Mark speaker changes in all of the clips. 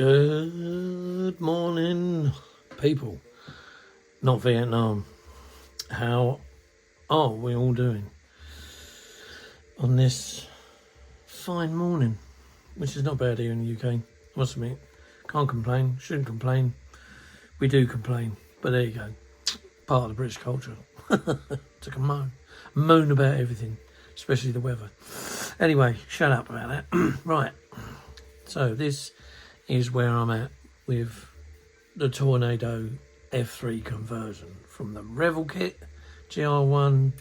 Speaker 1: Good morning, people. Not Vietnam. How are we all doing on this fine morning? Which is not bad here in the UK, I must admit. Can't complain, shouldn't complain. We do complain, but there you go. Part of the British culture. To moan about everything, especially the weather. Anyway, shut up about that. Right, so this is where I'm at with the Tornado F3 conversion from the Revell kit GR1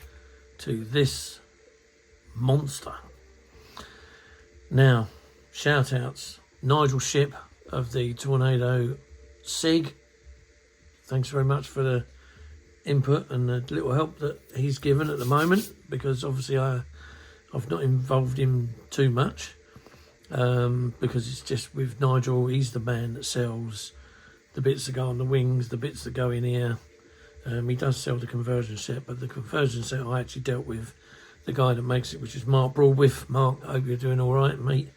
Speaker 1: to this monster. Now, shout outs, Nigel Ship of the Tornado SIG. Thanks very much for the input and the little help that he's given at the moment, because obviously I've not involved him too much. Because it's just with Nigel, he's the man that sells the bits that go on the wings, the bits that go in here. He does sell the conversion set, but the conversion set I actually dealt with the guy that makes it, which is Mark Broadwith. Mark, I hope you're doing all right, mate.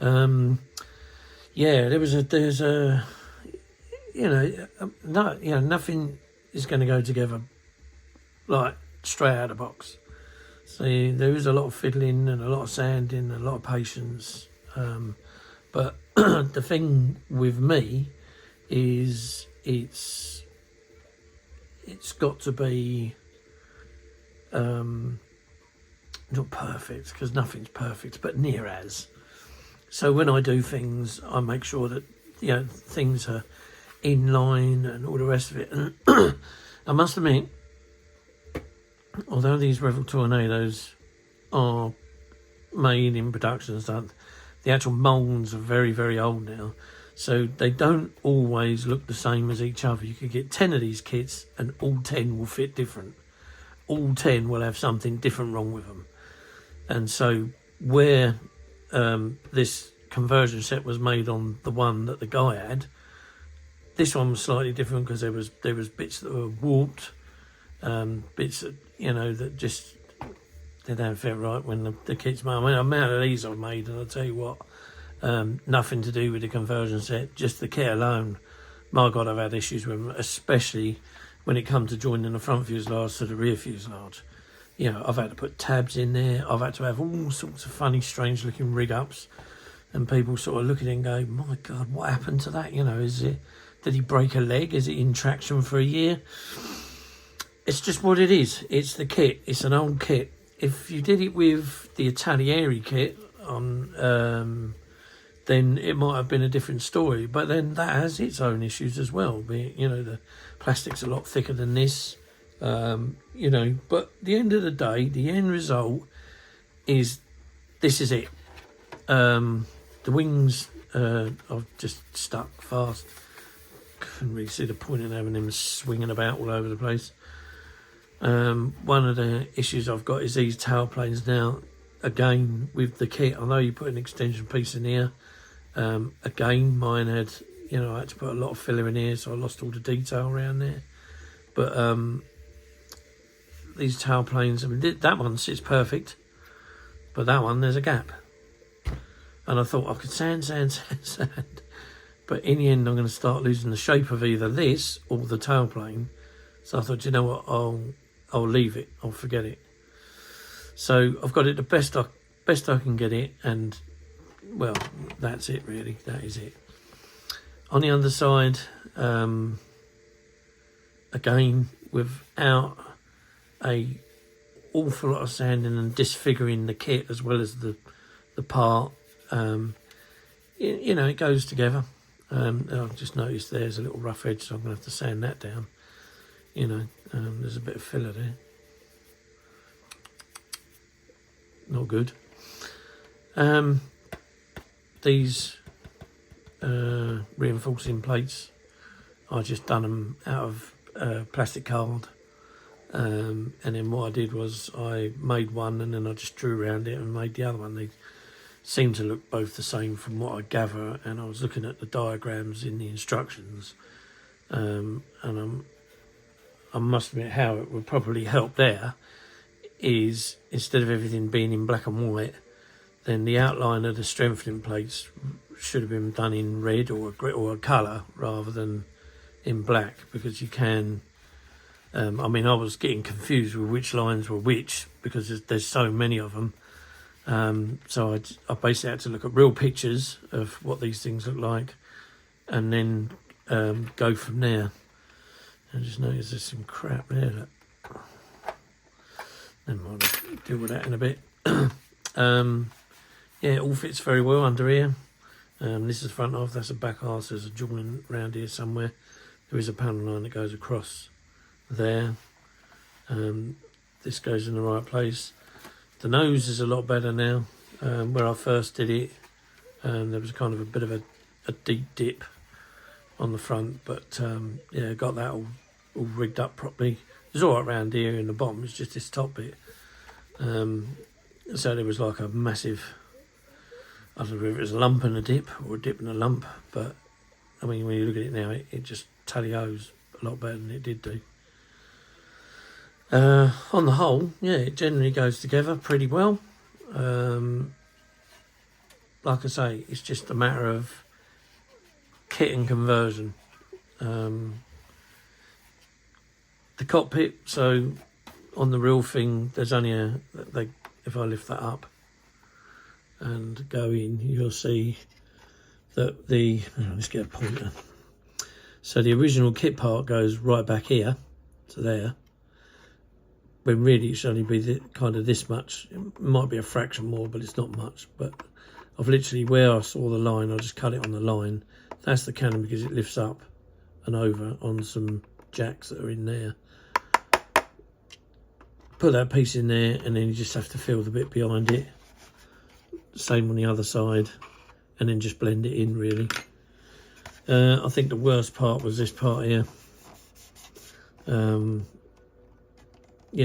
Speaker 1: Yeah, there's a nothing is going to go together like straight out of the box. So there is a lot of fiddling and a lot of sanding and a lot of patience. But the thing with me is it's got to be not perfect, because nothing's perfect, but near as. So when I do things, I make sure that things are in line and all the rest of it. And I must admit, although these Revell Tornadoes are made in production and stuff, the actual moulds are very, very old now, so they don't always look the same as each other. You could get 10 of these kits and all 10 will fit different. All 10 will have something different wrong with them. And so where this conversion set was made on the one that the guy had, this one was slightly different because there was bits that were warped, bits that that just they don't fit right when the kit's made. I mean, the amount of these I've made, and I'll tell you what, nothing to do with the conversion set, just the kit alone. My God, I've had issues with them, especially when it comes to joining the front fuselage to the rear fuselage. I've had to put tabs in there. I've had to have all sorts of funny, strange looking rig ups, and people sort of look at it and go, my God, what happened to that? Did he break a leg? Is it in traction for a year? It's just what it is. It's the kit. It's an old kit. If you did it with the Italieri kit on, then it might have been a different story. But then that has its own issues as well. The plastic's a lot thicker than this. But at the end of the day, the end result is this is it. The wings I've just stuck fast. Couldn't really see the point in having them swinging about all over the place. One of the issues I've got is these tail planes now. Again, with the kit, I know you put an extension piece in here. Again, mine had, I had to put a lot of filler in here, so I lost all the detail around there. But these tail planes, I mean, that one sits perfect, but that one, there's a gap. And I thought I could sand. But in the end, I'm going to start losing the shape of either this or the tail plane. So I thought, you know what, I'll leave it. I'll forget it. So I've got it the best I can get it, and well, that's it really. That is it. On the underside, again, without a awful lot of sanding and disfiguring the kit as well as the part, it goes together. I've just noticed there's a little rough edge, so I'm going to have to sand that down. There's a bit of filler there. Not good. These reinforcing plates, I just done them out of plastic card. And then what I did was I made one and then I just drew around it and made the other one. They seem to look both the same from what I gather, and I was looking at the diagrams in the instructions, and I must admit how it would probably help there is, instead of everything being in black and white, then the outline of the strengthening plates should have been done in red or a colour rather than in black, because you can. I mean, I was getting confused with which lines were which because there's so many of them. So I basically had to look at real pictures of what these things look like, and then go from there. I just noticed there's some crap there. Look. Never mind, I'll deal with that in a bit. Yeah, it all fits very well under here. This is the front half, that's the back half. There's a join around here somewhere. There is a panel line that goes across there. This goes in the right place. The nose is a lot better now. Where I first did it, there was kind of a bit of a deep dip on the front, but yeah, got that all rigged up properly. It's all right around here in the bottom, it's just this top bit. So there was like a massive, I don't know if it was a lump and a dip or a dip and a lump, but I mean, when you look at it now, it just tally-ho's a lot better than it did do. On the whole, yeah, it generally goes together pretty well. Like I say, it's just a matter of kit and conversion. The cockpit, so on the real thing, there's only if I lift that up and go in, you'll see that let's get a pointer. So the original kit part goes right back here to there, when really it should only be kind of this much. It might be a fraction more, but it's not much. But I've literally, where I saw the line, I just cut it on the line. That's the cannon, because it lifts up and over on some jacks that are in there. Put that piece in there, and then you just have to fill the bit behind it. Same on the other side, and then just blend it in, really. I think the worst part was this part here. You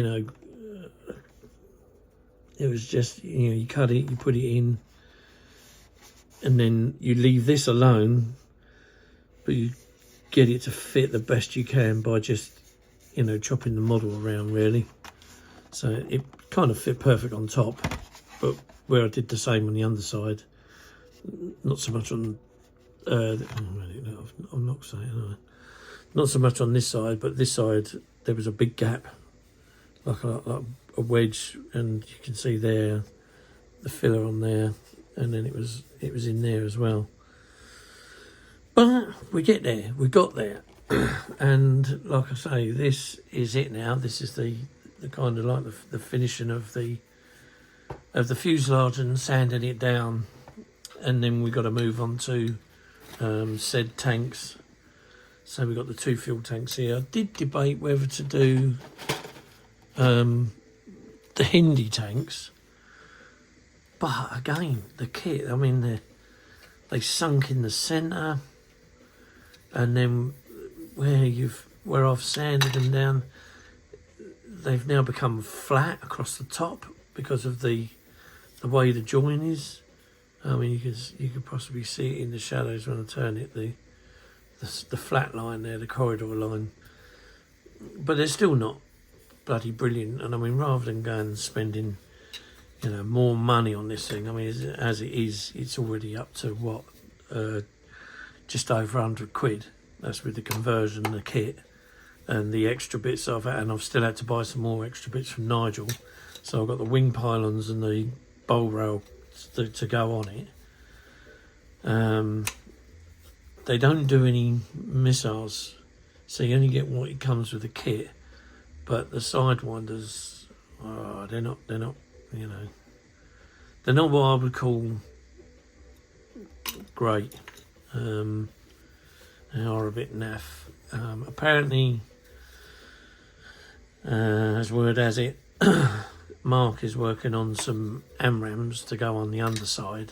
Speaker 1: know, it was just, you know, you cut it, you put it in, and then you leave this alone, but you get it to fit the best you can by just, you know, chopping the model around, really. So it kind of fit perfect on top, but where I did the same on the underside, not so much on I'm not saying, not so much on this side, but this side there was a big gap, like a wedge, and you can see there the filler on there, and then it was in there as well. But we get there, we got there. And like I say, this is it now. This is the kind of like the finishing of the fuselage and sanding it down, and then we got to move on to said tanks. So we got the 2 fuel tanks here. I did debate whether to do the Hindi tanks, but again, the kit, I mean, they sunk in the centre, and then where I've sanded them down, they've now become flat across the top because of the way the join is. I mean, you could possibly see it in the shadows when I turn it, the flat line there, the corridor line. But they're still not bloody brilliant. And I mean, rather than going and spending, you know, more money on this thing, I mean, as it is, it's already up to what, just over 100 quid. That's with the conversion, the kit, and the extra bits I've had, and I've still had to buy some more extra bits from Nigel. So I've got the wing pylons and the bowl rail to go on it. They don't do any missiles, so you only get what it comes with the kit. But the sidewinders, they're not, you know, they're not what I would call great. They are a bit naff. Apparently, as word has it, Mark is working on some AMRAAMs to go on the underside.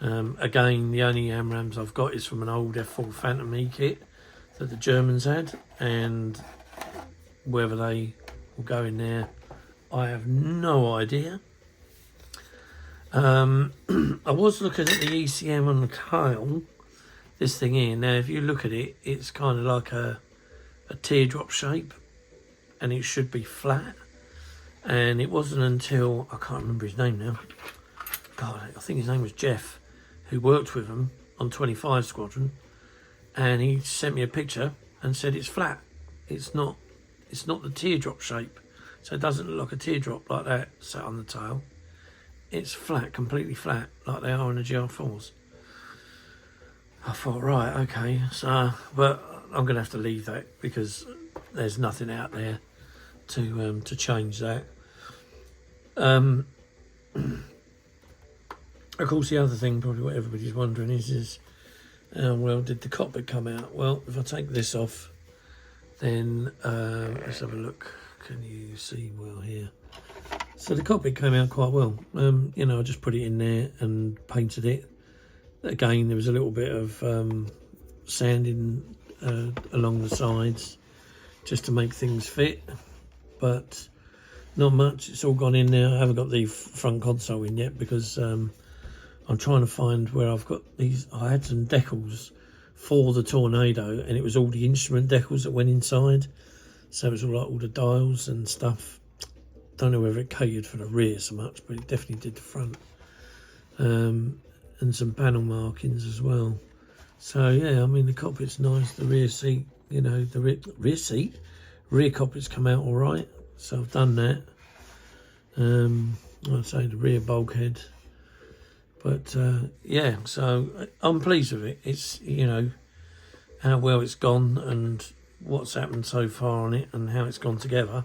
Speaker 1: Again, the only AMRAAMs I've got is from an old F4 Phantom E kit that the Germans had, and whether they will go in there, I have no idea. I was looking at the ECM on the tail, this thing here. Now, if you look at it, it's kind of like a teardrop shape, and it should be flat. And it wasn't until, I can't remember his name now, God, I think his name was Jeff, who worked with them, on 25 Squadron, and he sent me a picture and said it's flat. It's not the teardrop shape, so it doesn't look like a teardrop like that sat on the tail. It's flat, completely flat, like they are in the GR4s. I thought, right, okay, so, but I'm going to have to leave that because there's nothing out there to change that. Of course, the other thing, probably what everybody's wondering is how well did the cockpit come out? Well, if I take this off, then let's have a look. Can you see well here? So the cockpit came out quite well. You know, I just put it in there and painted it. Again, there was a little bit of sanding along the sides just to make things fit, but not much. It's all gone in now. I haven't got the front console in yet because I'm trying to find where I've got these. I had some decals for the Tornado, and it was all the instrument decals that went inside. So it was all like all the dials and stuff. Don't know whether it catered for the rear so much, but it definitely did the front. And some panel markings as well. So yeah, I mean the cockpit's nice. The rear seat, you know, the rear cockpit's come out all right. So I've done that. I'd say the rear bulkhead. But yeah, so I'm pleased with it. It's, you know, how well it's gone and what's happened so far on it and how it's gone together.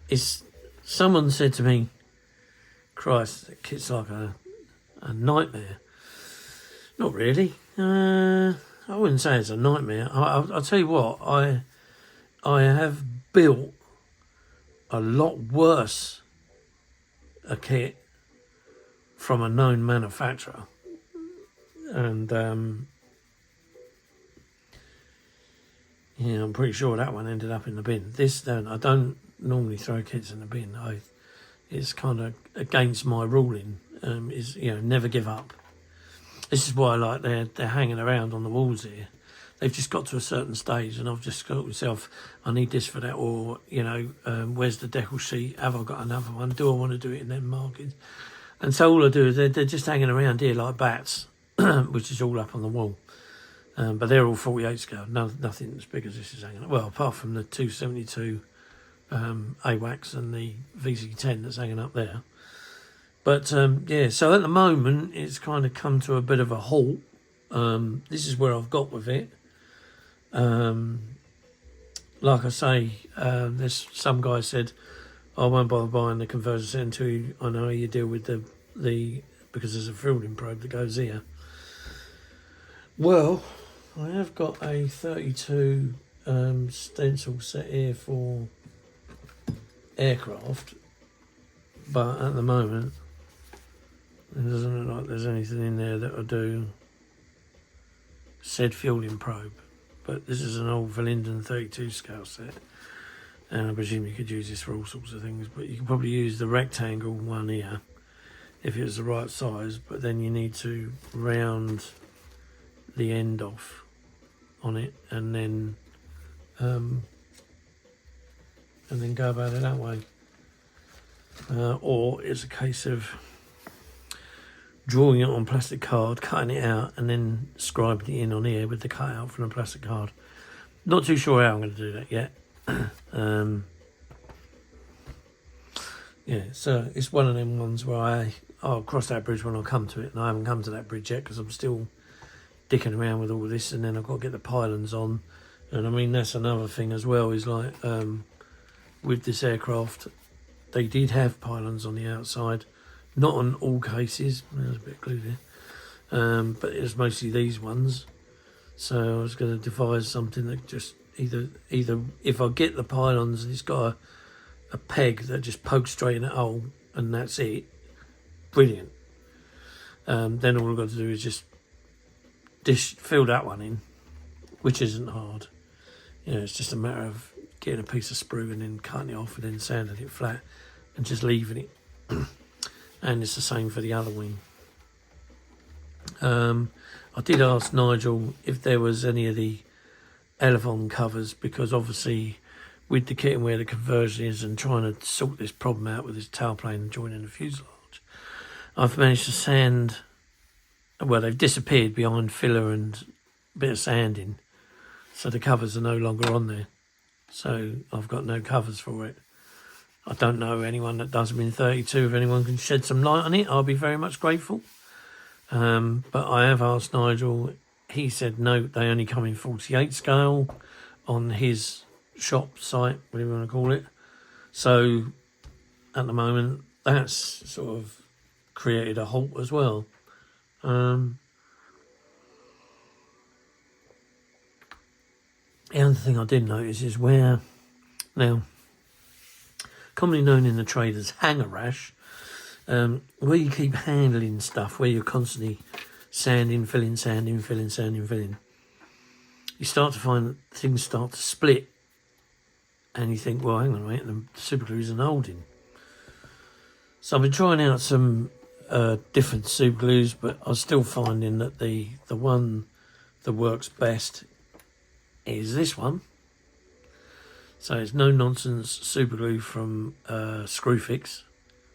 Speaker 1: It's, someone said to me, Christ, the kit's like a nightmare. Not really. I wouldn't say it's a nightmare. I'll tell you what, I have built a lot worse a kit from a known manufacturer, and yeah, I'm pretty sure that one ended up in the bin. This then, I don't normally throw kits in the bin. It's kind of against my ruling. Is, you know, never give up. This is why I like they're hanging around on the walls here. They've just got to a certain stage, and I've just got myself, I need this for that, or, you know, where's the decal sheet? Have I got another one? Do I want to do it in them markings? And so all I do is they're just hanging around here like bats, which is all up on the wall. But they're all 48 scale. Nothing as big as this is hanging. Well, apart from the 272 AWACS and the VC10 that's hanging up there. But yeah, so at the moment it's kind of come to a bit of a halt. This is where I've got with it. Like I say, there's some guy said, I won't bother buying the converter set until I know how you deal with the because there's a fielding probe that goes here. Well, I have got a 32 stencil set here for aircraft, but at the moment it doesn't look like there's anything in there that will do said fielding probe. But this is an old Verlinden 32 scale set, and I presume you could use this for all sorts of things, but you can probably use the rectangle one here if it was the right size, but then you need to round the end off on it and then go about it that way. Or it's a case of drawing it on plastic card, cutting it out, and then scribing it in on here with the cutout from the plastic card. Not too sure how I'm going to do that yet. Yeah, so it's one of them ones where I'll cross that bridge when I come to it, and I haven't come to that bridge yet because I'm still dicking around with all this, and then I've got to get the pylons on. And I mean, that's another thing as well, is like with this aircraft, they did have pylons on the outside, not on all cases. There's a bit of glue there, but it was mostly these ones. So I was going to devise something that just either if I get the pylons and it's got a peg that just pokes straight in the hole and that's it, brilliant. Then all I've got to do is just fill that one in, which isn't hard. You know, it's just a matter of getting a piece of sprue and then cutting it off and then sanding it flat and just leaving it. And it's the same for the other wing. I did ask Nigel if there was any of the Elevon covers, because obviously with the kit and where the conversion is and trying to sort this problem out with this tailplane and joining the fuselage, I've managed to sand well, they've disappeared behind filler and a bit of sanding. So the covers are no longer on there. So I've got no covers for it. I don't know anyone that does them in 32. If anyone can shed some light on it, I'll be very much grateful. But I have asked Nigel. He said no, they only come in 48 scale on his shop site, whatever you want to call it. So at the moment, that's sort of created a halt as well. The other thing I did notice is where, now, commonly known in the trade as hanger rash, where you keep handling stuff, where you're constantly sanding, filling, sanding, filling, sanding, filling, you start to find that things start to split. And you think, well, hang on a minute, the super glue isn't holding. So I've been trying out some different super glues, but I'm still finding that the one that works best is this one. So it's no nonsense super glue from Screwfix,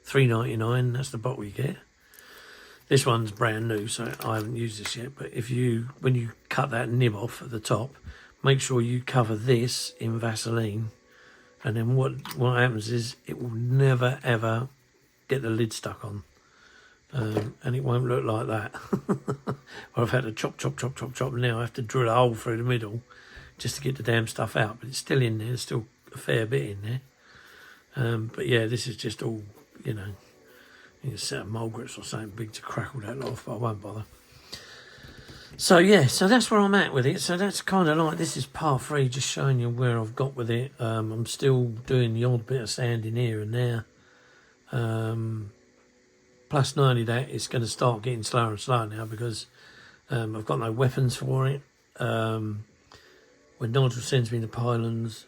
Speaker 1: $3.99. That's the bottle you get. This one's brand new, so I haven't used this yet. But when you cut that nib off at the top, make sure you cover this in Vaseline, and then what happens is it will never ever get the lid stuck on, and it won't look like that. Well, I've had to chop. Now I have to drill a hole through the middle just to get the damn stuff out, but it's still in there. There's still a fair bit in there. But yeah, this is just all, you know, a set of mole grips or something big to crackle that lot off, but I won't bother. So yeah, so that's where I'm at with it. So that's kind of like, this is part 3, just showing you where I've got with it. I'm still doing the odd bit of sanding here and there. Plus 90 that it's going to start getting slower and slower now because I've got no weapons for it. When Nigel sends me the pylons,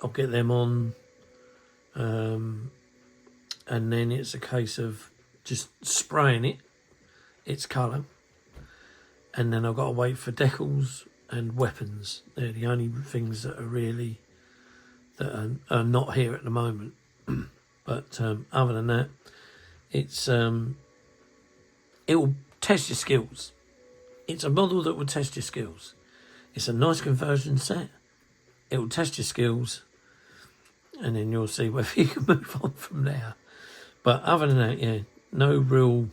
Speaker 1: I'll get them on. And then it's a case of just spraying it, its colour. And then I've got to wait for decals and weapons. They're the only things that are really, that are not here at the moment. But other than that, it's it will test your skills. It's a model that will test your skills. It's a nice conversion set. It will test your skills, and then you'll see whether you can move on from there. But other than that, yeah, no real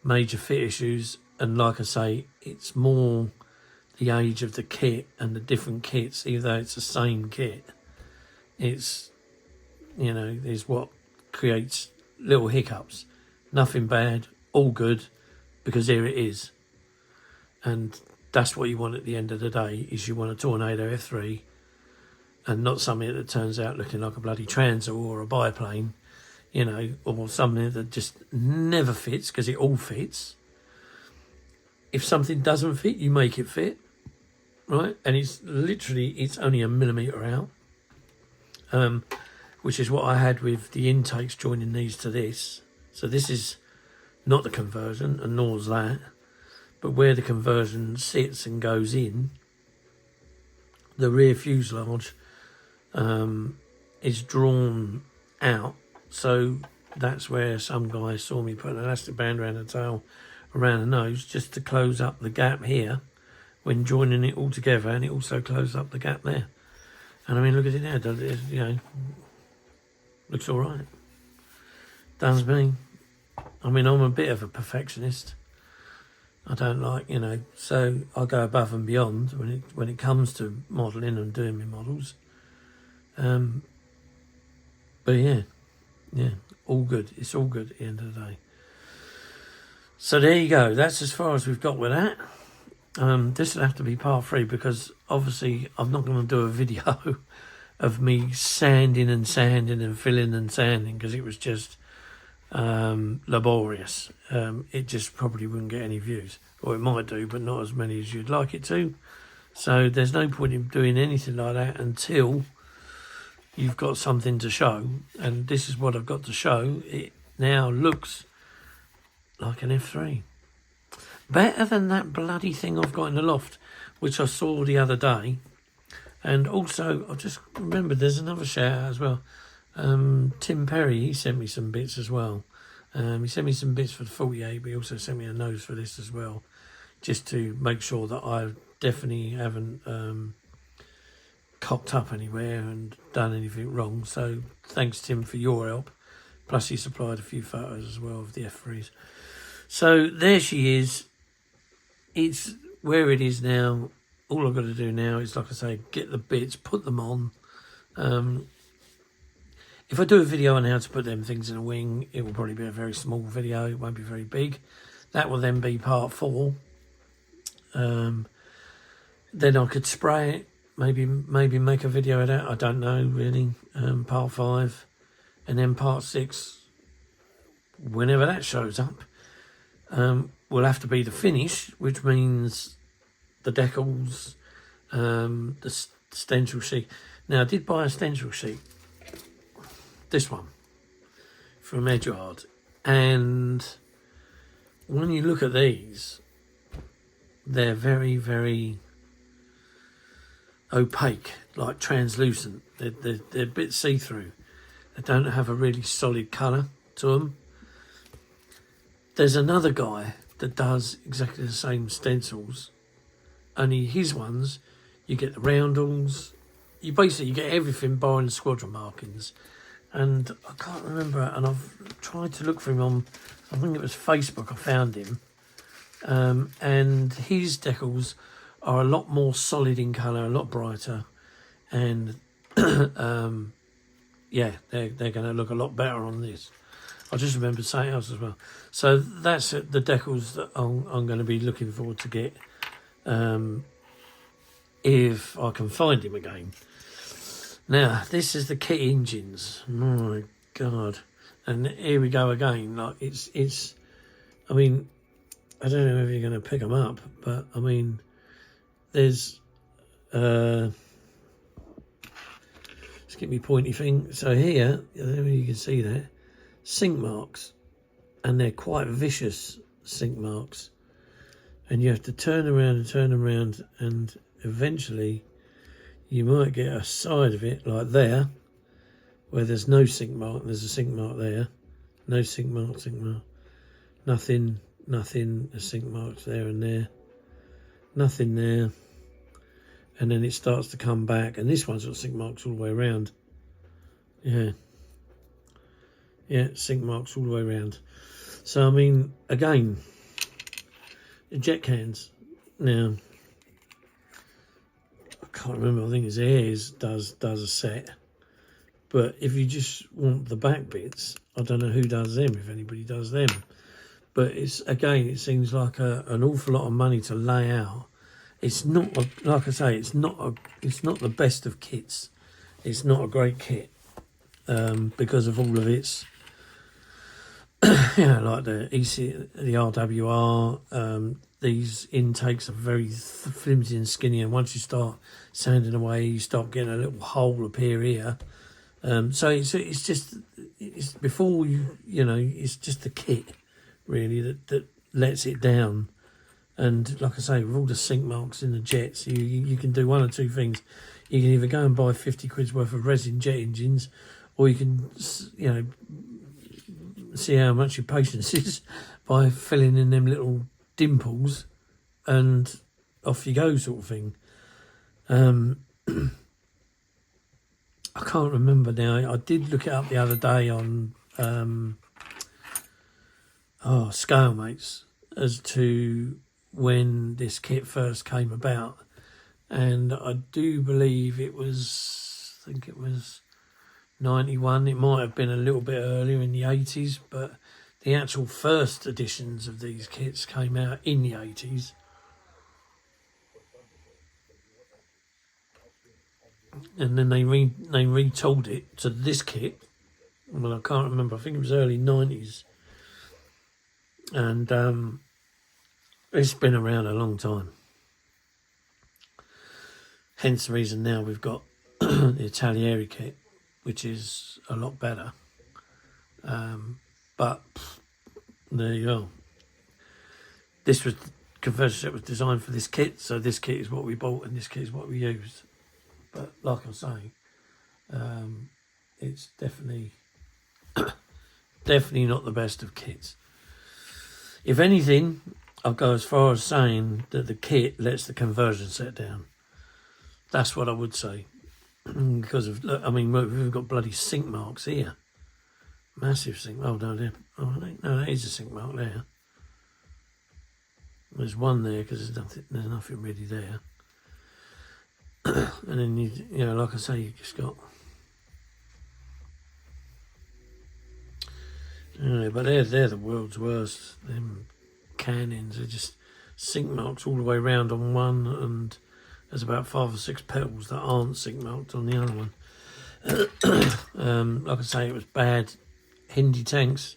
Speaker 1: major fit issues. And like I say, it's more the age of the kit and the different kits, even though it's the same kit. It's, you know, is what creates little hiccups. Nothing bad, all good, because here it is. And that's what you want at the end of the day, is you want a Tornado F3 and not something that turns out looking like a bloody Transil or a biplane, you know, or something that just never fits, because it all fits. If something doesn't fit, you make it fit, right? And it's only a millimetre out, which is what I had with the intakes joining these to this. So this is not the conversion, and nor's that. But where the conversion sits and goes in, the rear fuselage is drawn out. So that's where some guy saw me put an elastic band around the tail, around the nose, just to close up the gap here when joining it all together, and it also closed up the gap there. And I mean, look at it now, it, you know, looks all right. Does me. I mean, I'm a bit of a perfectionist. I don't like, you know, so I go above and beyond when it comes to modelling and doing my models. But yeah, all good. It's all good at the end of the day. So there you go. That's as far as we've got with that. This will have to be part 3, because obviously I'm not going to do a video of me sanding and filling and sanding, because it was just laborious. It just probably wouldn't get any views, or it might do, but not as many as you'd like it to. So there's no point in doing anything like that until you've got something to show, and this is what I've got to show. It now looks like an F3. Better than that bloody thing I've got in the loft, which I saw the other day. And also, I just remembered there's another shout out as well. Tim Perry, he sent me some bits as well. He sent me some bits for the 48, but he also sent me a nose for this as well, just to make sure that I definitely haven't cocked up anywhere and done anything wrong. So thanks, Tim, for your help. Plus he supplied a few photos as well of the F3s. So there she is. It's where it is now. All I've got to do now is, like I say, get the bits, put them on. If I do a video on how to put them things in a wing, it will probably be a very small video. It won't be very big. That will then be part 4. Then I could spray it. Maybe make a video of that. I don't know, really. Part 5. And then part 6, whenever that shows up, will have to be the finish, which means the decals, the stencil sheet. Now, I did buy a stencil sheet. This one from Edgard, and when you look at these, they're very, very opaque, like translucent. They're a bit see-through. They don't have a really solid colour to them. There's another guy that does exactly the same stencils, only his ones, you get the roundels, you get everything barring the squadron markings. And I can't remember, and I've tried to look for him on, I think it was Facebook, I found him. And his decals are a lot more solid in colour, a lot brighter. And yeah, they're going to look a lot better on this. I just remembered something else as well. So that's the decals that I'm going to be looking forward to get, if I can find him again. Now, this is the kit engines. My God. And here we go again. Like, it's, I mean, I don't know if you're going to pick them up, but, I mean, there's, let's get me pointy thing. So here, you can see that, sink marks. And they're quite vicious sink marks. And you have to turn around and turn around, and eventually you might get a side of it like there, where there's no sink mark, there's a sink mark there. No sink mark, nothing, the sink marks there and there. Nothing there. And then it starts to come back, and this one's got sink marks all the way around. Yeah, sink marks all the way around. So, I mean, again, the jet cans. Now, I can't remember, I think it's Ayres does a set. But if you just want the back bits, I don't know who does them, if anybody does them. But it's, again, it seems like an awful lot of money to lay out. It's not, like I say, it's not the best of kits. It's not a great kit, because of all of its, like the the RWR, these intakes are very flimsy and skinny, and once you start sanding away, you start getting a little hole appear here. So it's just, it's before it's just the kit really that lets it down. And like I say, with all the sink marks in the jets, you can do one or two things. You can either go and buy 50 quid's worth of resin jet engines, or you can see how much your patience is by filling in them little dimples and off you go, sort of thing. I can't remember now. I did look it up the other day on Scalemates as to when this kit first came about, and I do believe it was, I think it was 91. It might have been a little bit earlier in the 80s, but the actual first editions of these kits came out in the 80s. And then they retooled it to this kit. Well, I can't remember. I think it was early 90s. And it's been around a long time. Hence the reason now we've got the Italieri kit, which is a lot better. But there you go. This was, converter set was designed for this kit, so this kit is what we bought and this kit is what we used. But like I'm saying, it's definitely Definitely not the best of kits. If anything, I'll go as far as saying that the kit lets the conversion set down. That's what I would say. Because of, look, I mean, we've got bloody sink marks here. Massive sink. Oh, no, no, that is a sink mark there. There's one there because there's nothing really there. And then you know, like I say, you just got. Yeah, but they're the world's worst. Them cannons are just sink marks all the way round on one, and there's about 5 or 6 petals that aren't sink marked on the other one. Like I say, it was bad. Hindi tanks.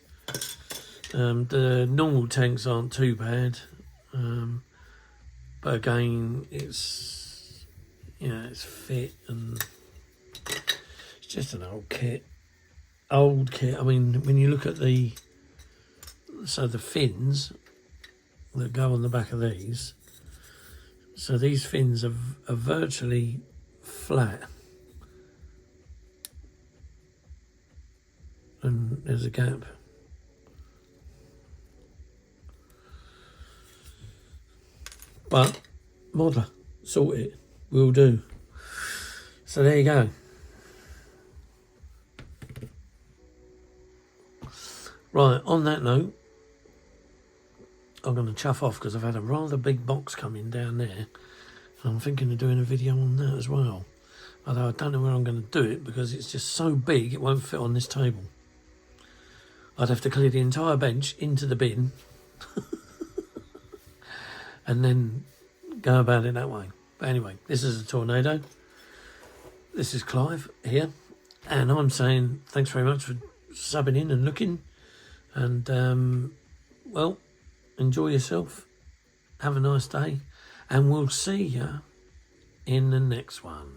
Speaker 1: The normal tanks aren't too bad, but again, it's it's fit and it's just an old kit. Old kit. I mean, when you look at the fins that go on the back of these, so these fins are virtually flat, and there's a gap. But modeler, sort it, will do. So there you go. Right, on that note, I'm going to chuff off because I've had a rather big box coming down there. And I'm thinking of doing a video on that as well. Although I don't know where I'm going to do it because it's just so big it won't fit on this table. I'd have to clear the entire bench into the bin and then go about it that way. But anyway, this is a tornado. This is Clive here. And I'm saying thanks very much for subbing in and looking. And, well, enjoy yourself. Have a nice day. And we'll see you in the next one.